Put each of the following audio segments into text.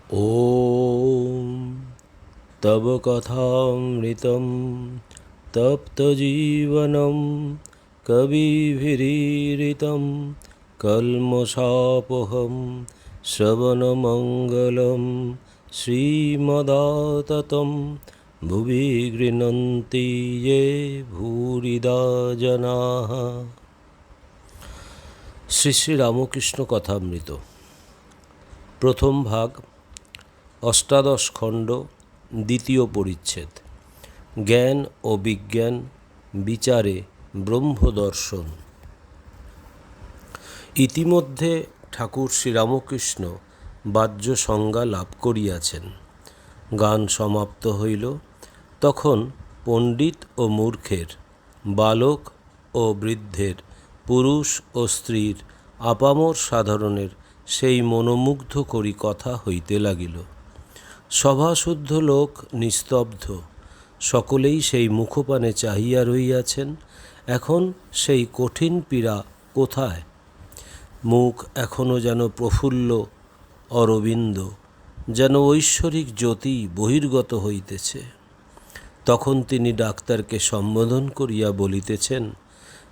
ॐ तव कथामृतं तप्तजीवनं कविभिरीरितं कल्मषापहं श्रवणमङ्गलं श्रीमदाततं भुवि गृह्णन्ति ये भूरिदा जनाः। শ্রী শ্রী রামকৃষ্ণ কথামৃত প্রথম ভাগ, অষ্টাদশ খণ্ড, দ্বিতীয় পরিচ্ছেদ। জ্ঞান ও বিজ্ঞান বিচারে ব্রহ্মদর্শন। ইতিমধ্যে ঠাকুর শ্রীরামকৃষ্ণ বাহ্য সংজ্ঞা লাভ করিয়াছেন। গান সমাপ্ত হইল। তখন পণ্ডিত ও মূর্খের, বালক ও বৃদ্ধের, পুরুষ ও স্ত্রীর, আপামর সাধারণের সেই মনোমুগ্ধকরী কথা হইতে লাগিল। সভাশুদ্ধ লোক নিস্তব্ধ, সকলেই সেই মুখপানে চাহিয়া রহিয়াছেন। এখন সেই কঠিন পীড়া কোথায়? মুখ এখনও যেন প্রফুল্ল অরবিন্দ, যেন ঐশ্বরিক জ্যোতি বহির্গত হইতেছে। তখন তিনি ডাক্তারকে সম্বোধন করিয়া বলিতেছেন,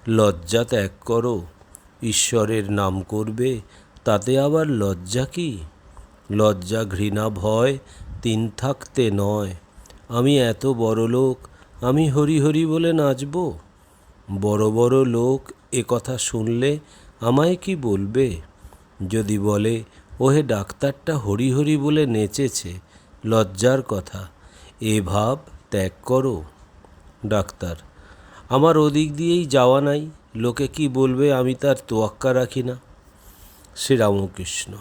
লজ্জা ত্যাগ করো, ঈশ্বরের নাম করবে, তাতে আবার লজ্জা কি? লজ্জা ঘৃণা ভয় তিন থাকতে নয়। আমি এত বড় লোক, আমি হরি হরি বলে নাচব? বড় বড় লোক এ কথা শুনলে আমায় কি বলবে? যদি বলে, ওহে ডাক্তারটা হরি হরি বলে নেচেছে, লজ্জার কথা, এ ভাব ত্যাগ করো। ডাক্তার, আমার ওদিক দিয়েই যাওয়া নাই, লোকে কি বলবে আমি তার তোয়াক্কা রাখি না। শ্রীরামকৃষ্ণ,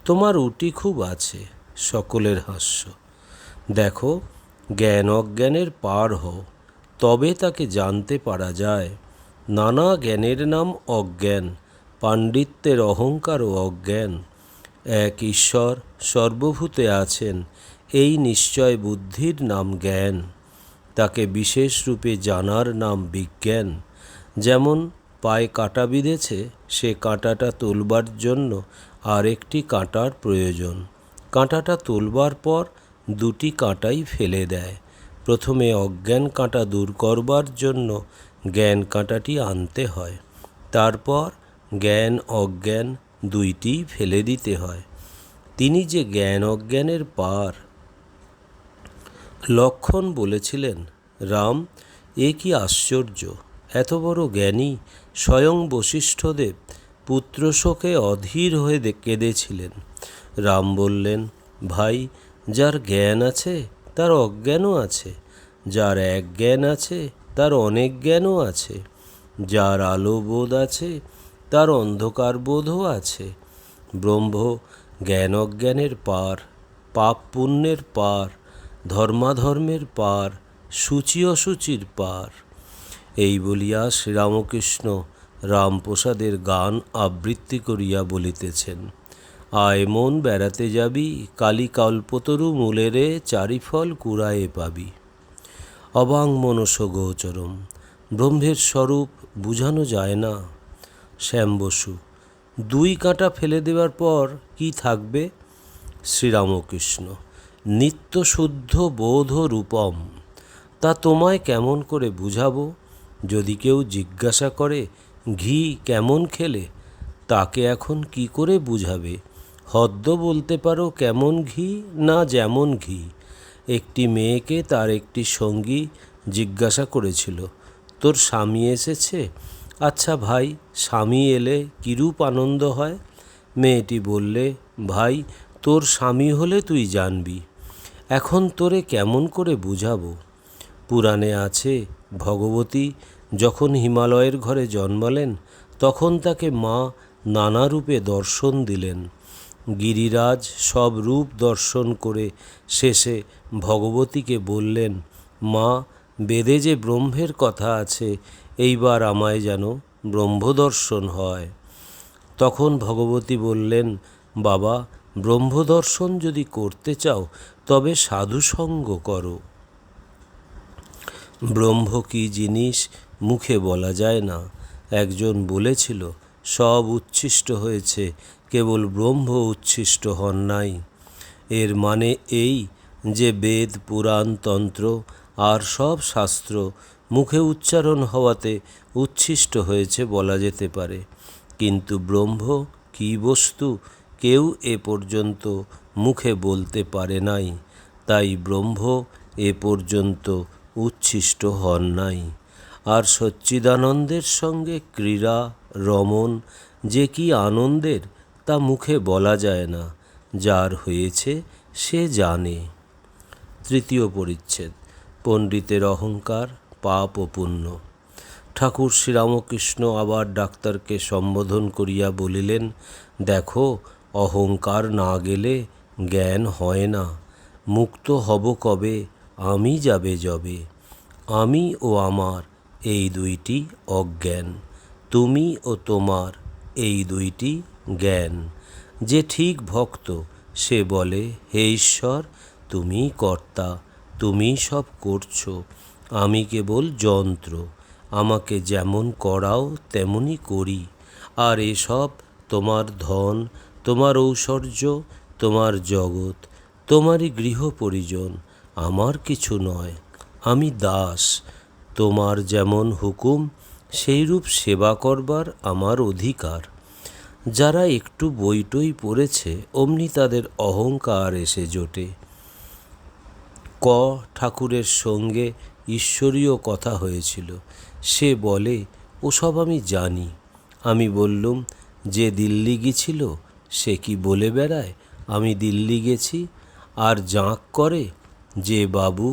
তোমার উটি খুব আছে। সকলের হাস্য। দেখো, জ্ঞান অজ্ঞানের পার হও, তবে তাকে জানতে পারা যায়। নানা জ্ঞানের নাম অজ্ঞান, পাণ্ডিত্যের অহংকারও অজ্ঞান। এক ঈশ্বর সর্বভূতে আছেন, এই নিশ্চয় বুদ্ধির নাম জ্ঞান। তাকে বিশেষ রূপে জানার নাম বিজ্ঞান। যেমন পায়ে কাঁটা বিঁধেছে, সে কাঁটাটা তোলবার জন্য আর একটি কাঁটার প্রয়োজন। কাঁটাটা তোলবার পর দুটি কাঁটাই ফেলে দেয়। প্রথমে অজ্ঞান কাঁটা দূর করবার জন্য জ্ঞান কাঁটাটি আনতে হয়, তারপর জ্ঞান অজ্ঞান দুইটি ফেলে দিতে হয়। তিনি যে জ্ঞান অজ্ঞানের পার। লক্ষণ বলেছিলেন, রাম, এ কি আশ্চর্য! এত বড় জ্ঞানী স্বয়ং বশিষ্ঠদেব পুত্রশোকে অধীর হয়ে কেঁদেছিলেন। রাম বললেন, ভাই, যার জ্ঞান আছে তার অজ্ঞানও আছে, যার এক জ্ঞান আছে তার অনেক জ্ঞানও আছে, যার আলো বোধ আছে তার অন্ধকার বোধও আছে। ব্রহ্ম জ্ঞান অজ্ঞানের পার, পাপ পুণ্যের পার, ধর্মাধর্মের পার, সূচি অসুচির পার। এই বলিয়া শ্রীরামকৃষ্ণ রামপ্রসাদের গান আবৃত্তি করিয়া বলিতেছেন, আয় মন বেড়াতে যাবি, কালী কল্পতরু মূলেরে চারিফল কুড়ায়ে পাবি। অবাং মনস গোচরম, ব্রহ্মের স্বরূপ বুঝানো যায় না। শ্যাম বসু, দুই কাঁটা ফেলে দেওয়ার পর কি থাকবে? শ্রীরামকৃষ্ণ, নিত্য শুদ্ধ বোধ রূপম। তা তোমায় কেমন করে বুঝাবো? যদি কেউ জিজ্ঞাসা করে, ঘি কেমন খেলে, তাকে এখন কি করে বুঝাবে? হদ্দ বলতে পারো কেমন ঘি না যেমন ঘি। একটি মেয়েকে তার একটি সঙ্গী জিজ্ঞাসা করেছিল, তোর স্বামী এসেছে? আচ্ছা ভাই, স্বামী এলে কিরূপ আনন্দ হয়? মেয়েটি বললে, ভাই, তোর স্বামী হলে তুই জানবি। এখন তোরে কেমন করে বুঝাবো? পুরাণে আছে, ভগবতী যখন হিমালয়ের ঘরে জন্মালেন, তখন তাকে মা নানা রূপে দর্শন দিলেন। গিরিরাজ সব রূপ দর্শন করে শেষে ভগবতীকে বললেন, মা, বেদে যে ব্রহ্মের কথা আছে, এইবার আমায় যেন ব্রহ্মদর্শন হয়। তখন ভগবতী বললেন, বাবা, ব্রহ্মদর্শন যদি করতে চাও তবে সাধুসঙ্গ করো। ব্রহ্ম কী জিনিস মুখে বলা যায় না। একজন বলেছিল, সব উচ্ছিষ্ট হয়েছে, কেবল ব্রহ্ম উচ্ছিষ্ট হন নাই। এর মানে এই যে বেদ, পুরাণ, তন্ত্র আর সব শাস্ত্র মুখে উচ্চারণ হওয়াতে উচ্ছিষ্ট হয়েছে বলা যেতে পারে, কিন্তু ব্রহ্ম কী বস্তু কেউ এ পর্যন্ত মুখে বলতে পারে নাই, তাই ব্রহ্ম এ পর্যন্ত উচ্ছিষ্ট হন নাই। আর সচ্চিদানন্দের সঙ্গে ক্রীড়া রমণ যে কি আনন্দের তা মুখে বলা যায় না, যার হয়েছে সে জানে। তৃতীয় পরিচ্ছেদ, পণ্ডিতের অহংকার, পাপ ও পুণ্য। ঠাকুর শ্রীরামকৃষ্ণ আবার ডাক্তারকে সম্বোধন করিয়া বলিলেন, দেখো, অহংকার না গেলে জ্ঞান হয় না। মুক্ত হব কবে, আমি যাবে যবে। আমি ও আমার এই দুইটি অজ্ঞান, তুমি ও তোমার এই দুইটি জ্ঞান। যে ঠিক ভক্ত সে বলে, হে ঈশ্বর, তুমিই কর্তা, তুমিই সব করছো, আমি কেবল যন্ত্র, আমাকে যেমন করাও তেমনই করি। আর এসব তোমার ধন, তোমার ঐশ্বর্য, তোমার জগৎ, তোমারই গৃহ পরিজন, আমার কিছু নয়। আমি দাস, তোমার যেমন হুকুম সেইরূপ সেবা করবার আমার অধিকার। যারা একটু বইটই পড়েছে অমনি তাদের অহংকার এসে জোটে। ঠাকুরের সঙ্গে ঈশ্বরীয় কথা হয়েছিল। সে বলে, ওসব আমি জানি। আমি বললুম, যে দিল্লি গেছিল সে কি বলে বেড়ায় আমি দিল্লি গেছি? আর জাঁক করে যে বাবু,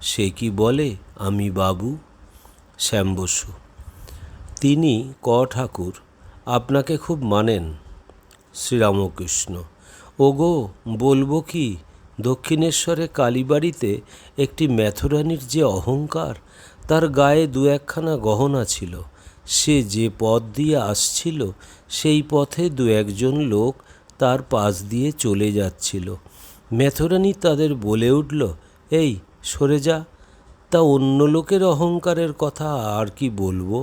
সে কি বলে আমি বাবু? শ্যাম বসু: তিনি ঠাকুর আপনাকে খুব মানেন। শ্রীরামকৃষ্ণ: ওগো, বলবো কি, দক্ষিণেশ্বরে কালীবাড়িতে একটি মেথরানির যে অহংকার, তার গায়ে দু একখানা গহনা ছিল। সে যে পথ দিয়ে আসছিল সেই পথে দু একজন লোক তার পাশ দিয়ে চলে যাচ্ছিল। মেথরানি তাদের বলে উঠল, এই সরে যা। তা অন্য লোকের অহংকারের কথা আর কি বলবো?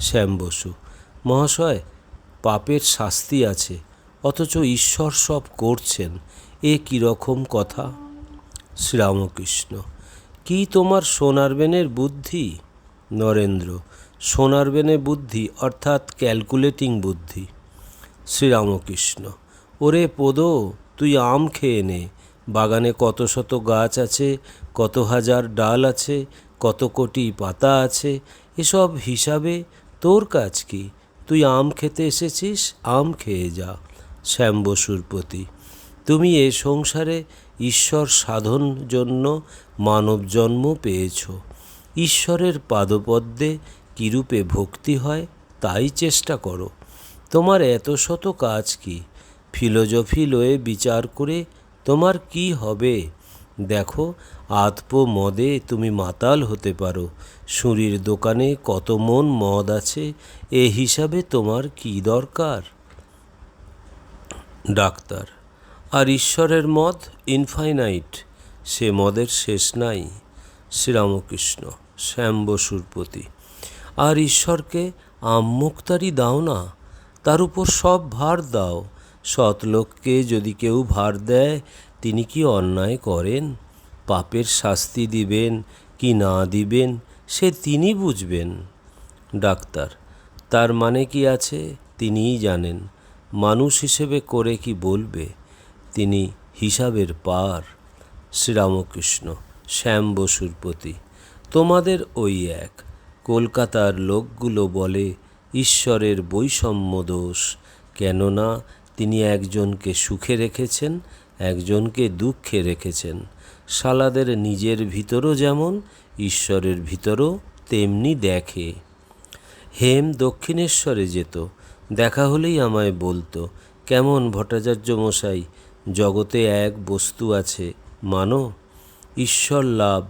শ্যাম বসু: মহাশয়, পাপের শাস্তি আছে, অথচ ঈশ্বর সব করছেন, এ কীরকম কথা? শ্রীরামকৃষ্ণ: কি তোমার সোনার বেনের বুদ্ধি? নরেন্দ্র: সোনার বেনে বুদ্ধি অর্থাৎ ক্যালকুলেটিং বুদ্ধি। শ্রীরামকৃষ্ণ: ওরে পোদ, তুই আম খেয়ে নে। বাগানে কত শত গাছ আছে, কত হাজার ডাল আছে, কত কোটি পাতা আছে, এসব হিসাবে তোর কাজ কি? তুই আম খেতে এসেছিস, আম খেয়ে যা। শ্যাম বসুর প্রতি: তুমি এ সংসারে ঈশ্বর সাধন জন্য মানব জন্ম পেয়েছ। ঈশ্বরের পাদপদ্মে কীরূপে ভক্তি হয় তাই চেষ্টা করো। তোমার এত শত কাজ কি? ফিলোজফি লয়ে বিচার করে তোমার কি হবে? দেখো, আতপো মদে তুমি মাতাল হতে পারো। সুরির দোকানে কত মন মদ আছে, এ হিসাবে তোমার কি দরকার? ডাক্তার: আর ঈশ্বরের মদ ইনফাইনাইট, সে মদের শেষ নাই। শ্রীরামকৃষ্ণ শ্যাম বসুর প্রতি: আর ঈশ্বরকে আমমুক্তারি দাও না, তার উপর সব ভার দাও। সৎলোককে যদি কেউ ভার দেয়, তিনি কি অন্যায় করেন? পাপের শাস্তি দিবেন কি না দিবেন সে তিনি বুঝবেন। ডাক্তার: তার মানে কি আছে তিনিই জানেন, মানুষ হিসেবে করে কি বলবে? তিনি হিসাবের পার। শ্রীরামকৃষ্ণ শ্যাম বসুর প্রতি: তোমাদের ওই এক। কলকাতার লোকগুলো বলে ঈশ্বরের বৈষম্য দোষ, কেননা তিনি একজনকে সুখে রেখেছেন, একজনকে দুঃখে রেখেছেন। শালাদের নিজের ভিতরও যেমন ঈশ্বরের ভিতরও তেমনি দেখে। হেম দক্ষিণেশ্বরে যেত, দেখা হলেই আমায় বলতো, কেমন ভট্টাচার্য মশাই, জগতে এক বস্তু আছে, মানো? ঈশ্বর লাভ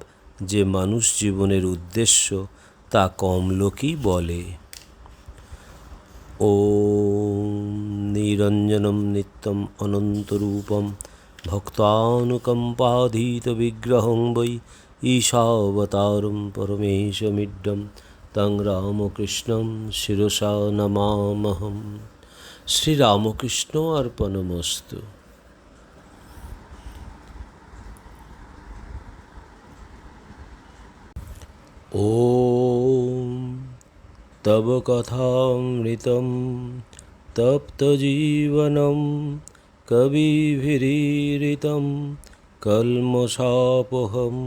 যে মানুষ জীবনের উদ্দেশ্য, তা কম লোকই বলে। ওম নিরঞ্জনম নিত্যম অনন্তরূপম ভক্তানুকম্পাধীত বিগ্রহং বৈ ঈশাবতারম পরমেশমিড্ডম তং রামকৃষ্ণম শিরসা নমামহম। শ্রীরামকৃষ্ণ অর্পণমস্তু। ॐ तव कथामृतं तप्तजीवनं कविभिरीरितं कल्मषापहं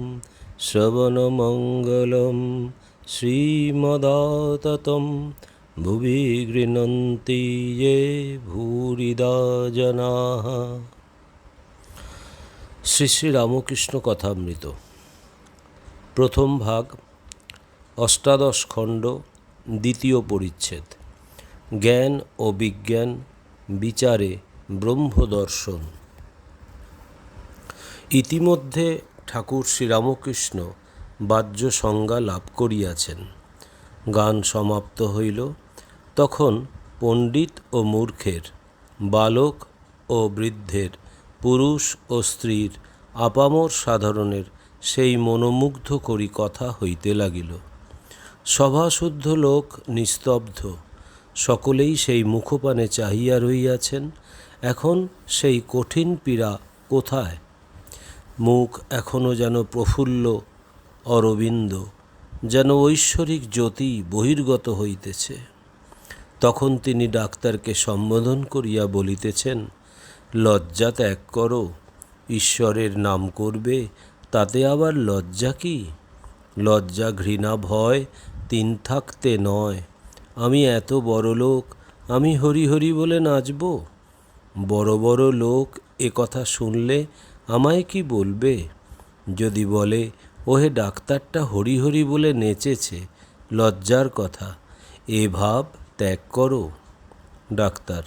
श्रवणमङ्गलं श्रीमदाततं भुवि गृह्णन्ति ये भूरिदा जनाः। শ্রী শ্রী রামকৃষ্ণ কথামৃত প্রথম ভাগ, অষ্টাদশ খণ্ড, দ্বিতীয় পরিচ্ছেদ। জ্ঞান ও বিজ্ঞান বিচারে ব্রহ্মদর্শন। ইতিমধ্যে ঠাকুর শ্রীরামকৃষ্ণ বাহ্য সংজ্ঞা লাভ করিয়াছেন। গান সমাপ্ত হইল, তখন পণ্ডিত ও মূর্খের, বালক ও বৃদ্ধের, পুরুষ ও স্ত্রীর, আপামর সাধারণের সেই মনোমুগ্ধকরী কথা হইতে লাগিল। সভাশুদ্ধ লোক নিস্তব্ধ, সকলেই সেই মুখপানে চাহিয়া রহিয়াছেন। এখন সেই কঠিন পীড়া কোথায়? মুখ এখনও যেন প্রফুল্ল অরবিন্দ, যেন ঐশ্বরিক জ্যোতি বহির্গত হইতেছে। তখন তিনি ডাক্তারকে সম্বোধন করিয়া বলিতেছেন, লজ্জা ত্যাগ করো, ঈশ্বরের নাম করবে, তাতে আবার লজ্জা কি? লজ্জা ঘৃণা ভয় তিন থাকতে নয়। আমি এত বড় লোক, আমি হরি হরি বলে নাচব? বড় বড় লোক এ কথা শুনলে আমায় কি বলবে? যদি বলে, ওহে ডাক্তারটা হরি হরি বলে নেচেছে, লজ্জার কথা, এ ভাব ত্যাগ করো। ডাক্তার,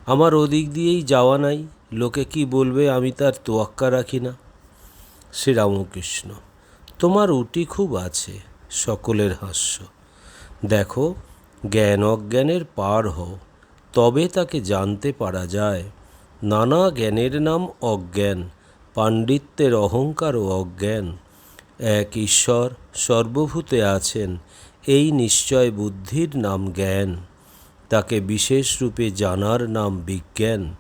আমার ওদিক দিয়েই যাওয়া নাই, লোকে কি বলবে আমি তার তোয়াক্কা রাখি না। শ্রীরামকৃষ্ণ, তোমার উটি খুব আছে। সকলের হাস্য। দেখো, জ্ঞান অজ্ঞানের পার হও, তবে তাকে জানতে পারা যায়। নানা জ্ঞানের নাম অজ্ঞান, পাণ্ডিত্যের অহংকারও অজ্ঞান। এক ঈশ্বর সর্বভূতে আছেন, এই নিশ্চয় বুদ্ধির নাম জ্ঞান। তাকে বিশেষ রূপে জানার নাম বিজ্ঞান।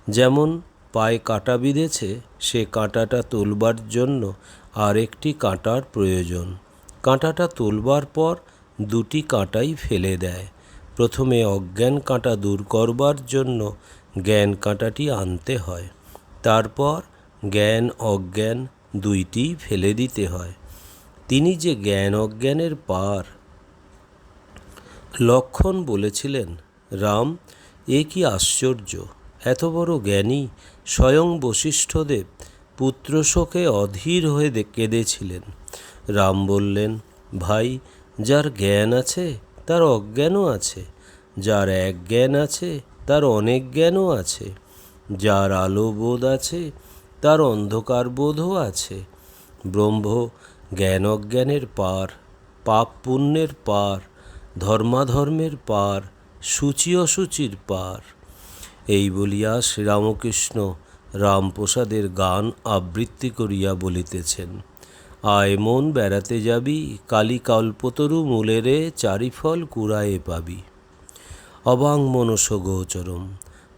যেমন পায়ে কাঁটা বিঁধেছে, সে কাঁটাটা তুলবার জন্য আর একটি কাঁটার প্রয়োজন। কাঁটাটা তুলবার পর দুটি কাঁটাই ফেলে দেয়। প্রথমে অজ্ঞান কাঁটা দূর করবার জন্য জ্ঞান কাঁটাটি আনতে হয়, তারপর জ্ঞান অজ্ঞান দুইটিই ফেলে দিতে হয়। তিনি যে জ্ঞান অজ্ঞানের পার। লক্ষণ বলেছিলেন, রাম, এ কি আশ্চর্য! এত বড় জ্ঞানী স্বয়ং বশিষ্ঠদেব পুত্রশোকে অধীর হয়ে কেঁদেছিলেন। রাম বললেন, ভাই, যার জ্ঞান আছে তার অজ্ঞানও আছে, যার এক জ্ঞান আছে তার অনেক জ্ঞানও আছে, যার আলো বোধ আছে তার অন্ধকার বোধও আছে। ব্রহ্ম জ্ঞান অজ্ঞানের পার, পাপ পুণ্যের পার, ধর্মাধর্মের পার, সূচি অসুচির পার। এই বলিয়া শ্রীরামকৃষ্ণ রামপ্রসাদের গান আবৃত্তি করিয়া বলিতেছেন, আয় মন বেড়াতে যাবি, কালী কল্পতরু মূলেরে চারিফল কুড়ায়ে পাবি। অবাং মনস গোচরম,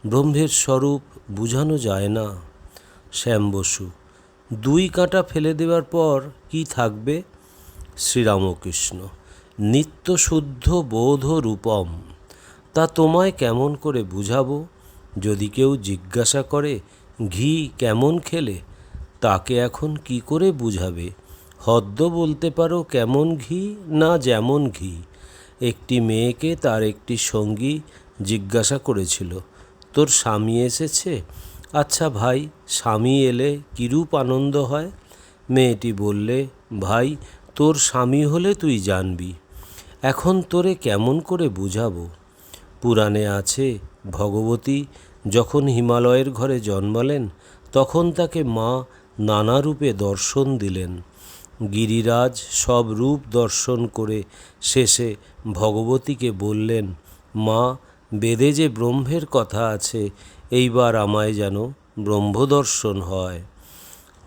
ব্রহ্মের স্বরূপ বুঝানো যায় না। শ্যাম বসু, দুই কাঁটা ফেলে দেওয়ার পর কি থাকবে? শ্রীরামকৃষ্ণ, নিত্য শুদ্ধ বোধ রূপম। তা তোমায় কেমন করে বুঝাবো? যদি কেউ জিজ্ঞাসা করে, ঘি কেমন খেলে, তাকে এখন কি করে বুঝাবে? হদ্দ বলতে পারো কেমন ঘি না যেমন ঘি। একটি মেয়েকে তার একটি সঙ্গী জিজ্ঞাসা করেছিল, তোর স্বামী এসেছে? আচ্ছা ভাই, স্বামী এলে কিরূপ আনন্দ হয়? মেয়েটি বললে, ভাই, তোর স্বামী হলে তুই জানবি। এখন তোরে কেমন করে বুঝাবো? পুরাণে আছে, ভগবতী যখন হিমালয়ের ঘরে জন্মালেন, তখন তাকে মা নানা রূপে দর্শন দিলেন। গিরিরাজ সব রূপ দর্শন করে শেষে ভগবতীকে বললেন, মা, বেদে যে ব্রহ্মের কথা আছে, এইবার আমায় যেন ব্রহ্মদর্শন হয়।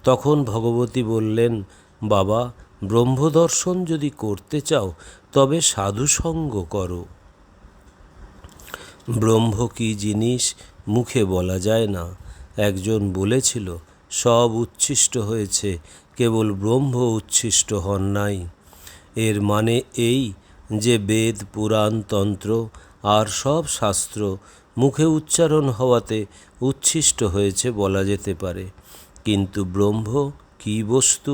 তখন ভগবতী বললেন, বাবা, ব্রহ্মদর্শন যদি করতে চাও তবে সাধুসঙ্গ করো। ব্রহ্ম কী জিনিস মুখে বলা যায় না। একজন বলেছিল, সব উচ্ছিষ্ট হয়েছে, কেবল ব্রহ্ম উচ্ছিষ্ট হন নাই। এর মানে এই যে বেদ, পুরাণ, তন্ত্র আর সব শাস্ত্র মুখে উচ্চারণ হওয়াতে উচ্ছিষ্ট হয়েছে বলা যেতে পারে, কিন্তু ব্রহ্ম কী বস্তু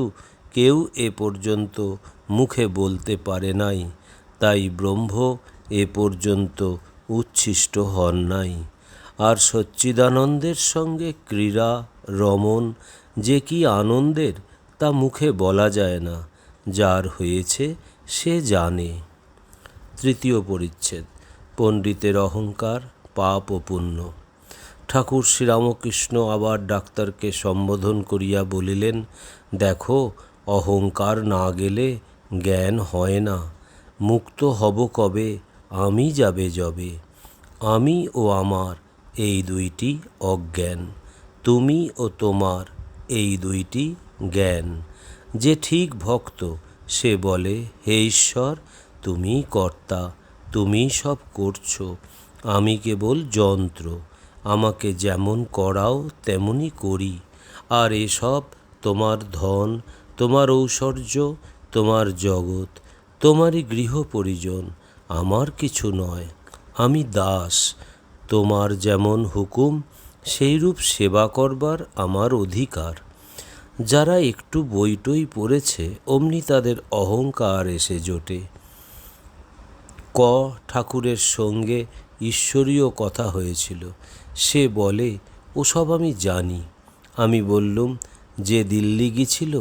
কেউ এ পর্যন্ত মুখে বলতে পারে নাই, তাই ব্রহ্ম এ পর্যন্ত উচ্ছিষ্ট হন নাই। আর সচ্চিদানন্দের সঙ্গে ক্রীড়া রমণ যে কি আনন্দের তা মুখে বলা যায় না, যার হয়েছে সে জানে। তৃতীয় পরিচ্ছেদ, পণ্ডিতের অহংকার, পাপ ও পুণ্য। ঠাকুর শ্রীরামকৃষ্ণ আবার ডাক্তারকে সম্বোধন করিয়া বলিলেন, দেখো, অহংকার না গেলে জ্ঞান হয় না। মুক্ত হব কবে? আমি যাবে যবে। আমি ও আমার এই দুইটি অজ্ঞান, তুমি ও তোমার এই দুইটি জ্ঞান। যে ঠিক ভক্ত সে বলে, হে ঈশ্বর, তুমি কর্তা, তুমি সব করছো, আমি কেবল যন্ত্র, আমাকে যেমন করাও তেমনই করি। আর এসব তোমার ধন, তোমার ঐশ্বর্য, তোমার জগৎ, তোমারই গৃহ পরিজন, আমার কিছু নয়। আমি দাস, তোমার যেমন হুকুম সেইরূপ সেবা করবার আমার অধিকার। যারা একটু বইটই পড়েছে অমনি তাদের অহংকার এসে জোটে। ক ঠাকুরের সঙ্গে ঈশ্বরীয় কথা হয়েছিল। সে বলে, ওসব আমি জানি। আমি বললুম, যে দিল্লি গেছিল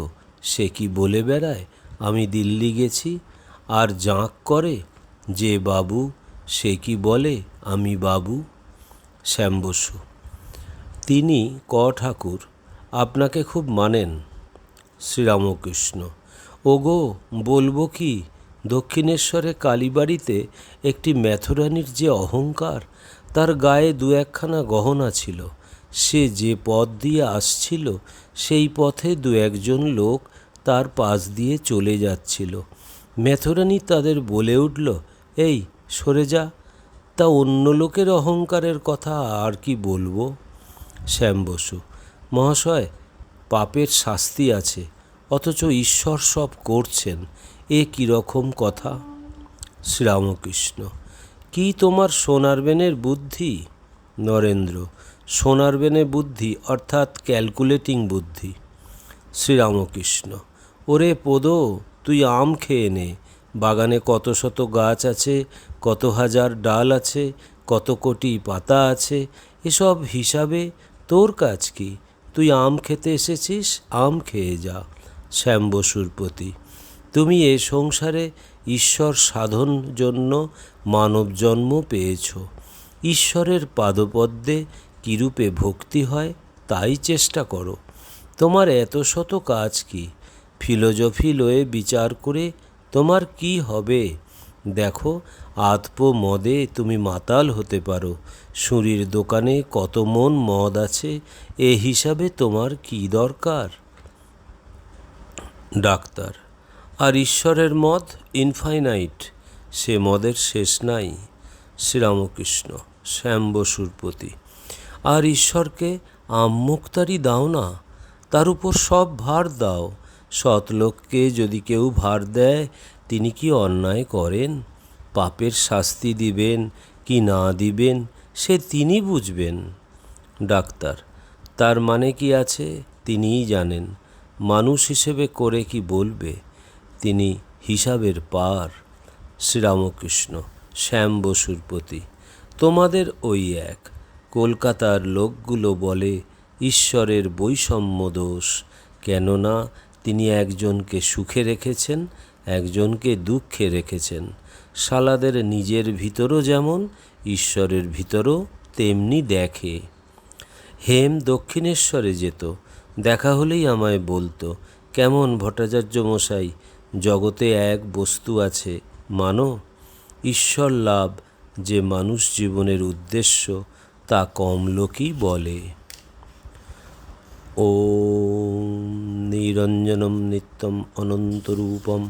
সে কি বলে বেড়ায় আমি দিল্লি গেছি? আর জাঁক করে যে বাবু, সে কি বলে আমি বাবু? শ্যাম বসু: তিনি ক ঠাকুর আপনাকে খুব মানেন। শ্রীরামকৃষ্ণ: ওগো, বলবো কি, দক্ষিণেশ্বরে কালীবাড়িতে একটি মেথরানির যে অহংকার, তার গায়ে দু একখানা গহনা ছিল। সে যে পথ দিয়ে আসছিল সেই পথে দু একজন লোক তার পাশ দিয়ে চলে যাচ্ছিল। মেথরানি তাদের বলে উঠল, এই সরে যা। তা অন্য লোকের অহংকারের কথা আর কি বলবো? শ্যাম বসু: মহাশয়, পাপের শাস্তি আছে, অথচ ঈশ্বর সব করছেন, এ কীরকম কথা? শ্রীরামকৃষ্ণ: কি তোমার সোনার বেনের বুদ্ধি? নরেন্দ্র: সোনার বেনে বুদ্ধি অর্থাৎ ক্যালকুলেটিং বুদ্ধি। শ্রীরামকৃষ্ণ: ওরে পোদ, তুই আম খেয়ে নে। বাগানে কত শত গাছ আছে, কত হাজার ডাল আছে, কত কোটি পাতা আছে, এসব হিসাবে তোর কাজ কি? তুই আম খেতে এসেছিস, আম খেয়ে যা। শ্যাম বসুর প্রতি: তুমি এ সংসারে ঈশ্বর সাধন জন্য মানব জন্ম পেয়েছ। ঈশ্বরের পাদপদ্মে কীরূপে ভক্তি হয় তাই চেষ্টা করো। তোমার এত শত কাজ কি? ফিলোজফি লয়ে বিচার করে তোমার কি হবে? দেখো, আতপো মদে তুমি মাতাল হতে পারো। সুরির দোকানে কত মন মদ আছে, এ হিসাবে তোমার কি দরকার? ডাক্তার: আর ঈশ্বরের মদ ইনফাইনাইট, সে মদের শেষ নাই। শ্রীরামকৃষ্ণ শ্যাম বসুর প্রতি: আর ঈশ্বরকে আমমুক্তারি দাও না, তার উপর সব ভার দাও। সৎলোককে যদি কেউ ভার দেয়, তিনি কি অন্যায় করেন? পাপের শাস্তি দিবেন কি না দিবেন সে তিনি বুঝবেন। ডাক্তার: তার মানে কি আছে তিনিই জানেন। মানুষ হিসেবে করে কি বলবে? তিনি হিসাবের পার। শ্রীরামকৃষ্ণ শ্যাম বসুর প্রতি: তোমাদের ওই এক। কলকাতার লোকগুলো বলে ঈশ্বরের বৈষম্য দোষ, কেননা তিনি একজনকে সুখে রেখেছেন, একজনকে দুঃখে রেখেছেন। শালাদের নিজের ভিতরও যেমন ঈশ্বরের ভিতরও তেমনি দেখে। হেম দক্ষিণেশ্বরে যেত, দেখা হলেই আমায় বলতো, কেমন ভট্টাচার্য মশাই, জগতে এক বস্তু আছে, মানো? ঈশ্বর লাভ যে মানুষ জীবনের উদ্দেশ্য, তা কম লোকই বলে। ওম নিরঞ্জনম নিত্যম অনন্তরূপম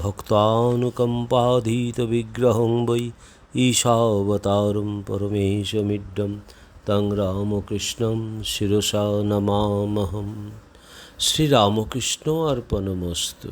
ভক্তানুকম্পাধীত বিগ্রহং বৈ ঈশাবতারম পরমেশমিড্ডম তং রামকৃষ্ণম শিরসা নমামহম। শ্রীরামকৃষ্ণ অর্পণমস্তু।